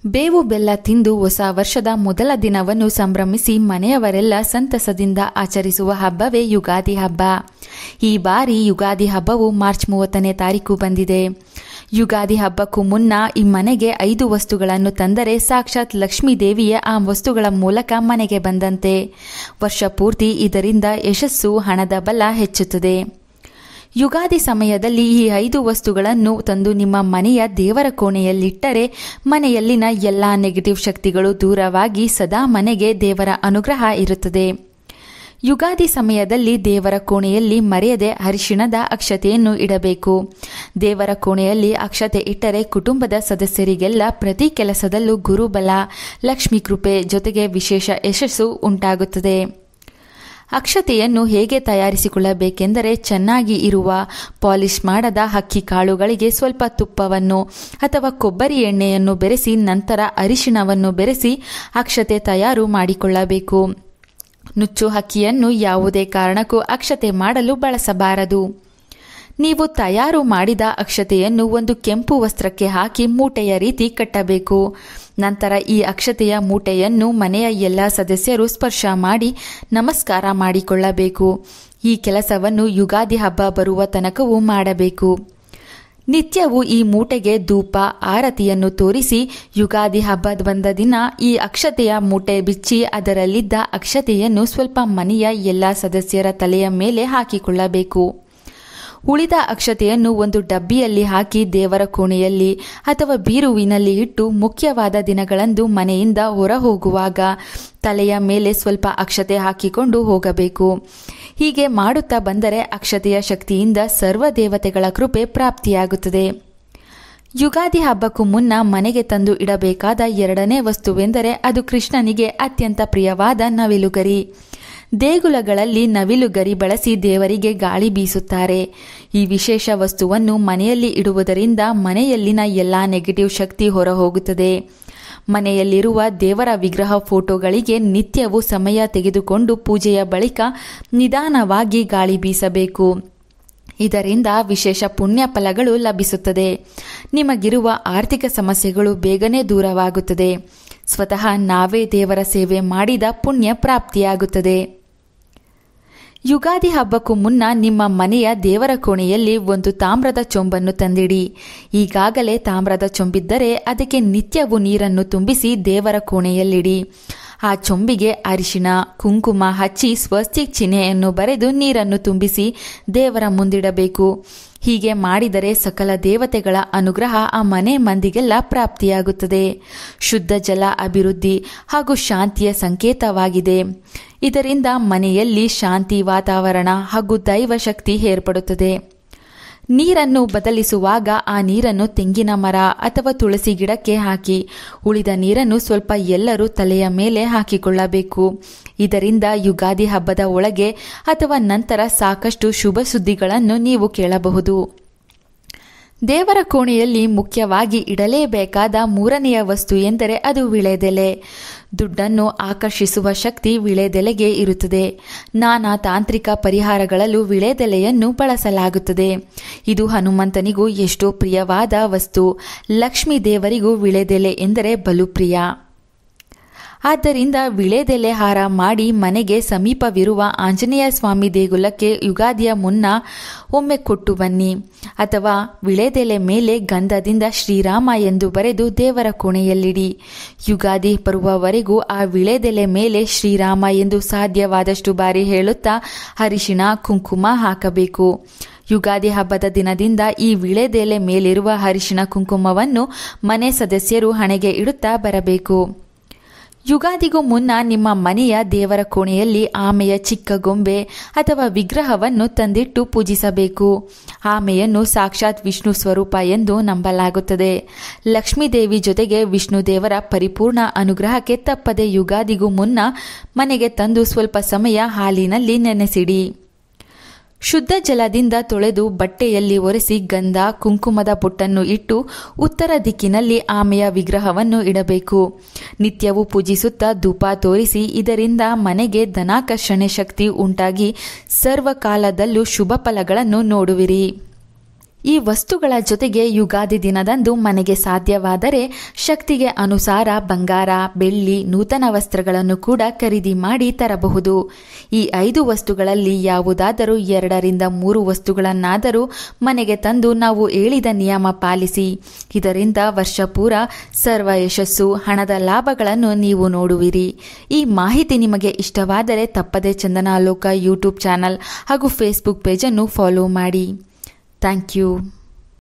ಬೇವು ಬೆಲ್ಲ ತಿಂದು ಹೊಸ ವರ್ಷದ ಮೊದಲ ದಿನವನ್ನು ಸಂಭ್ರಮಿಸಿ ಮನೆಯವರೆಲ್ಲ ಸಂತಸದಿಂದ ಆಚರಿಸುವ ಹಬ್ಬವೇ ಯುಗಾದಿ ಹಬ್ಬ. ಈ ಬಾರಿ ಯುಗಾದಿ ಹಬ್ಬವು ಮಾರ್ಚ್ 30ನೇ ತಾರೀಕು ಬಂದಿದೆ. ಯುಗಾದಿ ಹಬ್ಬಕ್ಕೂ ಮುನ್ನ ಈ ಮನೆಗೆ 5 ವಸ್ತುಗಳನ್ನು ತಂದರೆ ಸಾಕ್ಷಾತ್ ಲಕ್ಷ್ಮೀ ದೇವಿಯ ಆ ವಸ್ತುಗಳ ಮೂಲಕ ಮನೆಗೆ ಬಂದಂತೆ. ವರ್ಷ ಪೂರ್ತಿ ಇದರಿಂದ ಯಶಸ್ಸು, ಹಣದ ಬಲ ಹೆಚ್ಚುತ್ತದೆ. ಯುಗಾದಿ ಸಮಯದಲ್ಲಿ ಈ 5 ವಸ್ತುಗಳನ್ನು ತಂದು ನಿಮ್ಮ ಮನೆಯ ದೇವರ ಕೋಣೆಯಲ್ಲಿಟ್ಟರೆ ಮನೆಯಲ್ಲಿನ ಎಲ್ಲ ನೆಗೆಟಿವ್ ಶಕ್ತಿಗಳು ದೂರವಾಗಿ ಸದಾ ಮನೆಗೆ ದೇವರ ಅನುಗ್ರಹ ಇರುತ್ತದೆ. ಯುಗಾದಿ ಸಮಯದಲ್ಲಿ ದೇವರ ಕೋಣೆಯಲ್ಲಿ ಮರೆಯದೆ ಅರಿಶಿಣದ ಅಕ್ಷತೆಯನ್ನು ಇಡಬೇಕು. ದೇವರ ಕೋಣೆಯಲ್ಲಿ ಅಕ್ಷತೆ ಇಟ್ಟರೆ ಕುಟುಂಬದ ಸದಸ್ಯರಿಗೆಲ್ಲ ಪ್ರತಿ ಕೆಲಸದಲ್ಲೂ ಗುರುಬಲ, ಲಕ್ಷ್ಮೀ ಕೃಪೆ ಜೊತೆಗೆ ವಿಶೇಷ ಯಶಸ್ಸು ಉಂಟಾಗುತ್ತದೆ. ಅಕ್ಷತೆಯನ್ನು ಹೇಗೆ ತಯಾರಿಸಿಕೊಳ್ಳಬೇಕೆಂದರೆ, ಚೆನ್ನಾಗಿ ಇರುವ ಪಾಲಿಶ್ ಮಾಡದ ಅಕ್ಕಿ ಕಾಳುಗಳಿಗೆ ಸ್ವಲ್ಪ ತುಪ್ಪವನ್ನು ಅಥವಾ ಕೊಬ್ಬರಿ ಎಣ್ಣೆಯನ್ನು ಬೆರೆಸಿ ನಂತರ ಅರಿಶಿಣವನ್ನು ಬೆರೆಸಿ ಅಕ್ಷತೆ ತಯಾರು ಮಾಡಿಕೊಳ್ಳಬೇಕು. ನುಚ್ಚು ಅಕ್ಕಿಯನ್ನು ಯಾವುದೇ ಕಾರಣಕ್ಕೂ ಅಕ್ಷತೆ ಮಾಡಲು ಬಳಸಬಾರದು. ನೀವು ತಯಾರು ಮಾಡಿದ ಅಕ್ಷತೆಯನ್ನು ಒಂದು ಕೆಂಪು ವಸ್ತ್ರಕ್ಕೆ ಹಾಕಿ ಮೂಟೆಯ ರೀತಿ ಕಟ್ಟಬೇಕು. ನಂತರ ಈ ಅಕ್ಷತೆಯ ಮೂಟೆಯನ್ನು ಮನೆಯ ಎಲ್ಲ ಸದಸ್ಯರು ಸ್ಪರ್ಶ ಮಾಡಿ ನಮಸ್ಕಾರ ಮಾಡಿಕೊಳ್ಳಬೇಕು. ಈ ಕೆಲಸವನ್ನು ಯುಗಾದಿ ಹಬ್ಬ ಬರುವ ತನಕವೂ ಮಾಡಬೇಕು. ನಿತ್ಯವೂ ಈ ಮೂಟೆಗೆ ಧೂಪ ಆರತಿಯನ್ನು ತೋರಿಸಿ ಯುಗಾದಿ ಹಬ್ಬ ಬಂದ ದಿನ ಈ ಅಕ್ಷತೆಯ ಮೂಟೆ ಬಿಚ್ಚಿ ಅದರಲ್ಲಿದ್ದ ಅಕ್ಷತೆಯನ್ನು ಸ್ವಲ್ಪ ಮನೆಯ ಎಲ್ಲ ಸದಸ್ಯರ ತಲೆಯ ಮೇಲೆ ಹಾಕಿಕೊಳ್ಳಬೇಕು. ಉಳಿದ ಅಕ್ಷತೆಯನ್ನು ಒಂದು ಡಬ್ಬಿಯಲ್ಲಿ ಹಾಕಿ ದೇವರ ಕೋಣೆಯಲ್ಲಿ ಅಥವಾ ಬೀರುವಿನಲ್ಲಿ ಇಟ್ಟು ಮುಖ್ಯವಾದ ದಿನಗಳಂದು ಮನೆಯಿಂದ ಹೊರ ಹೋಗುವಾಗ ತಲೆಯ ಮೇಲೆ ಸ್ವಲ್ಪ ಅಕ್ಷತೆ ಹಾಕಿಕೊಂಡು ಹೋಗಬೇಕು. ಹೀಗೆ ಮಾಡುತ್ತಾ ಬಂದರೆ ಅಕ್ಷತೆಯ ಶಕ್ತಿಯಿಂದ ಸರ್ವ ದೇವತೆಗಳ ಕೃಪೆ ಪ್ರಾಪ್ತಿಯಾಗುತ್ತದೆ. ಯುಗಾದಿ ಹಬ್ಬಕ್ಕೂ ಮುನ್ನ ಮನೆಗೆ ತಂದು ಇಡಬೇಕಾದ 2ನೇ ವಸ್ತುವೆಂದರೆ ಅದು ಕೃಷ್ಣನಿಗೆ ಅತ್ಯಂತ ಪ್ರಿಯವಾದ ನವಿಲುಗರಿ. ದೇಗುಲಗಳಲ್ಲಿ ನವಿಲುಗರಿ ಬಳಸಿ ದೇವರಿಗೆ ಗಾಳಿ ಬೀಸುತ್ತಾರೆ. ಈ ವಿಶೇಷ ವಸ್ತುವನ್ನು ಮನೆಯಲ್ಲಿ ಇಡುವುದರಿಂದ ಮನೆಯಲ್ಲಿನ ಎಲ್ಲ ನೆಗೆಟಿವ್ ಶಕ್ತಿ ಹೊರ ಹೋಗುತ್ತದೆ. ಮನೆಯಲ್ಲಿರುವ ದೇವರ ವಿಗ್ರಹ ಫೋಟೋಗಳಿಗೆ ನಿತ್ಯವೂ ಸಮಯ ತೆಗೆದುಕೊಂಡು ಪೂಜೆಯ ಬಳಿಕ ನಿಧಾನವಾಗಿ ಗಾಳಿ ಬೀಸಬೇಕು. ಇದರಿಂದ ವಿಶೇಷ ಪುಣ್ಯ ಫಲಗಳು ಲಭಿಸುತ್ತದೆ. ನಿಮಗಿರುವ ಆರ್ಥಿಕ ಸಮಸ್ಯೆಗಳು ಬೇಗನೆ ದೂರವಾಗುತ್ತದೆ. ಸ್ವತಃ ನಾವೇ ದೇವರ ಸೇವೆ ಮಾಡಿದ ಪುಣ್ಯ ಪ್ರಾಪ್ತಿಯಾಗುತ್ತದೆ. ಯುಗಾದಿ ಹಬ್ಬಕ್ಕೂ ಮುನ್ನ ನಿಮ್ಮ ಮನೆಯ ದೇವರ ಕೋಣೆಯಲ್ಲಿ ಒಂದು ತಾಮ್ರದ ಚೊಂಬನ್ನು ತಂದಿಡಿ. ಈಗಾಗಲೇ ತಾಮ್ರದ ಚೊಂಬಿದ್ದರೆ ಅದಕ್ಕೆ ನಿತ್ಯವೂ ನೀರನ್ನು ತುಂಬಿಸಿ ದೇವರ ಕೋಣೆಯಲ್ಲಿಡಿ. ಆ ಚೊಂಬಿಗೆ ಅರಿಶಿಣ, ಕುಂಕುಮ ಹಚ್ಚಿ ಸ್ವಸ್ತಿಕ್ ಚಿಹ್ನೆಯನ್ನು ಬರೆದು ನೀರನ್ನು ತುಂಬಿಸಿ ದೇವರ ಮುಂದಿಡಬೇಕು. ಹೀಗೆ ಮಾಡಿದರೆ ಸಕಲ ದೇವತೆಗಳ ಅನುಗ್ರಹ ಆ ಮನೆ ಮಂದಿಗೆಲ್ಲ ಪ್ರಾಪ್ತಿಯಾಗುತ್ತದೆ. ಶುದ್ಧ ಜಲ ಅಭಿವೃದ್ಧಿ ಹಾಗೂ ಶಾಂತಿಯ ಸಂಕೇತವಾಗಿದೆ. ಇದರಿಂದ ಮನೆಯಲ್ಲಿ ಶಾಂತಿ ವಾತಾವರಣ ಹಾಗೂ ದೈವ ಶಕ್ತಿ ಏರ್ಪಡುತ್ತದೆ. ನೀರನ್ನು ಬದಲಿಸುವಾಗ ಆ ನೀರನ್ನು ತೆಂಗಿನ ಮರ ಅಥವಾ ತುಳಸಿ ಗಿಡಕ್ಕೆ ಹಾಕಿ ಉಳಿದ ನೀರನ್ನು ಸ್ವಲ್ಪ ಎಲ್ಲರೂ ತಲೆಯ ಮೇಲೆ ಹಾಕಿಕೊಳ್ಳಬೇಕು. ಇದರಿಂದ ಯುಗಾದಿ ಹಬ್ಬದ ಒಳಗೆ ಅಥವಾ ನಂತರ ಸಾಕಷ್ಟು ಶುಭ ಸುದ್ದಿಗಳನ್ನು ನೀವು ಕೇಳಬಹುದು. ದೇವರ ಕೋಣೆಯಲ್ಲಿ ಮುಖ್ಯವಾಗಿ ಇಡಲೇಬೇಕಾದ 3ನೆಯ ವಸ್ತು ಎಂದರೆ ಅದು ವಿಳೆದೆಲೆ. ದುಡ್ಡನ್ನು ಆಕರ್ಷಿಸುವ ಶಕ್ತಿ ವಿಳೆದೆಲೆಗೆ ಇರುತ್ತದೆ. ನಾನಾ ತಾಂತ್ರಿಕ ಪರಿಹಾರಗಳಲ್ಲೂ ವಿಳೆದೆಲೆಯನ್ನು ಬಳಸಲಾಗುತ್ತದೆ. ಇದು ಹನುಮಂತನಿಗೂ ಎಷ್ಟೋ ಪ್ರಿಯವಾದ ವಸ್ತು. ಲಕ್ಷ್ಮೀ ದೇವರಿಗೂ ವಿಳೆದೆಲೆ ಎಂದರೆ ಬಲು ಪ್ರಿಯ. ಆದ್ದರಿಂದ ವಿಳೆದೆಲೆ ಹಾರ ಮಾಡಿ ಮನೆಗೆ ಸಮೀಪವಿರುವ ಆಂಜನೇಯ ಸ್ವಾಮಿ ದೇಗುಲಕ್ಕೆ ಯುಗಾದಿಯ ಮುನ್ನ ಒಮ್ಮೆ ಕೊಟ್ಟು ಬನ್ನಿ. ಅಥವಾ ವಿಳೆದೆಲೆ ಮೇಲೆ ಗಂಧದಿಂದ ಶ್ರೀರಾಮ ಎಂದು ಬರೆದು ದೇವರ ಕೋಣೆಯಲ್ಲಿಡಿ. ಯುಗಾದಿ ಬರುವವರೆಗೂ ಆ ವಿಳೆದೆಲೆ ಮೇಲೆ ಶ್ರೀರಾಮ ಎಂದು ಸಾಧ್ಯವಾದಷ್ಟು ಬಾರಿ ಹೇಳುತ್ತಾ ಅರಿಶಿಣ, ಕುಂಕುಮ ಹಾಕಬೇಕು. ಯುಗಾದಿ ಹಬ್ಬದ ದಿನದಿಂದ ಈ ವಿಳೆದೆಲೆ ಮೇಲಿರುವ ಅರಿಶಿಣ ಕುಂಕುಮವನ್ನು ಮನೆ ಸದಸ್ಯರು ಹಣೆಗೆ ಇಡುತ್ತಾ ಬರಬೇಕು. ಯುಗಾದಿಗೂ ಮುನ್ನ ನಿಮ್ಮ ಮನೆಯ ದೇವರ ಕೋಣೆಯಲ್ಲಿ ಆಮೆಯ ಚಿಕ್ಕ ಗೊಂಬೆ ಅಥವಾ ವಿಗ್ರಹವನ್ನು ತಂದಿಟ್ಟು ಪೂಜಿಸಬೇಕು. ಆಮೆಯನ್ನು ಸಾಕ್ಷಾತ್ ವಿಷ್ಣು ಸ್ವರೂಪ ಎಂದು ನಂಬಲಾಗುತ್ತದೆ. ಲಕ್ಷ್ಮೀದೇವಿ ಜೊತೆಗೆ ವಿಷ್ಣು ದೇವರ ಪರಿಪೂರ್ಣ ಅನುಗ್ರಹಕ್ಕೆ ತಪ್ಪದೆ ಯುಗಾದಿಗೂ ಮುನ್ನ ಮನೆಗೆ ತಂದು ಸ್ವಲ್ಪ ಸಮಯ ಹಾಲಿನಲ್ಲಿ ನೆನೆಸಿಡಿ. ಶುದ್ಧ ಜಲದಿಂದ ತೊಳೆದು ಬಟ್ಟೆಯಲ್ಲಿ ಒರೆಸಿ ಗಂಧ ಕುಂಕುಮದ ಬೊಟ್ಟನ್ನು ಇಟ್ಟು ಉತ್ತರ ದಿಕ್ಕಿನಲ್ಲಿ ಆಮೆಯ ವಿಗ್ರಹವನ್ನು ಇಡಬೇಕು. ನಿತ್ಯವೂ ಪೂಜಿಸುತ್ತಾ ಧೂಪ ತೋರಿಸಿ ಇದರಿಂದ ಮನೆಗೆ ಧನಾಕರ್ಷಣೆ ಶಕ್ತಿ ಉಂಟಾಗಿ ಸರ್ವಕಾಲದಲ್ಲೂ ಶುಭ ಫಲಗಳನ್ನು ನೋಡುವಿರಿ. ಈ ವಸ್ತುಗಳ ಜೊತೆಗೆ ಯುಗಾದಿ ದಿನದಂದು ಮನೆಗೆ ಸಾಧ್ಯವಾದರೆ ಶಕ್ತಿಗೆ ಅನುಸಾರ ಬಂಗಾರ, ಬೆಳ್ಳಿ, ನೂತನ ವಸ್ತ್ರಗಳನ್ನು ಕೂಡ ಖರೀದಿ ಮಾಡಿ ತರಬಹುದು. ಈ 5 ವಸ್ತುಗಳಲ್ಲಿ ಯಾವುದಾದರೂ 2ರಿಂದ 3 ವಸ್ತುಗಳನ್ನಾದರೂ ಮನೆಗೆ ತಂದು ನಾವು ಹೇಳಿದ ನಿಯಮ ಪಾಲಿಸಿ. ಇದರಿಂದ ವರ್ಷ ಪೂರ ಸರ್ವ ಯಶಸ್ಸು, ಹಣದ ಲಾಭಗಳನ್ನು ನೀವು ನೋಡುವಿರಿ. ಈ ಮಾಹಿತಿ ನಿಮಗೆ ಇಷ್ಟವಾದರೆ ತಪ್ಪದೇ ಚಂದನಾಲೋಕ ಯೂಟ್ಯೂಬ್ ಚಾನಲ್ ಹಾಗೂ ಫೇಸ್ಬುಕ್ ಪೇಜನ್ನು ಫಾಲೋ ಮಾಡಿ. Thank you.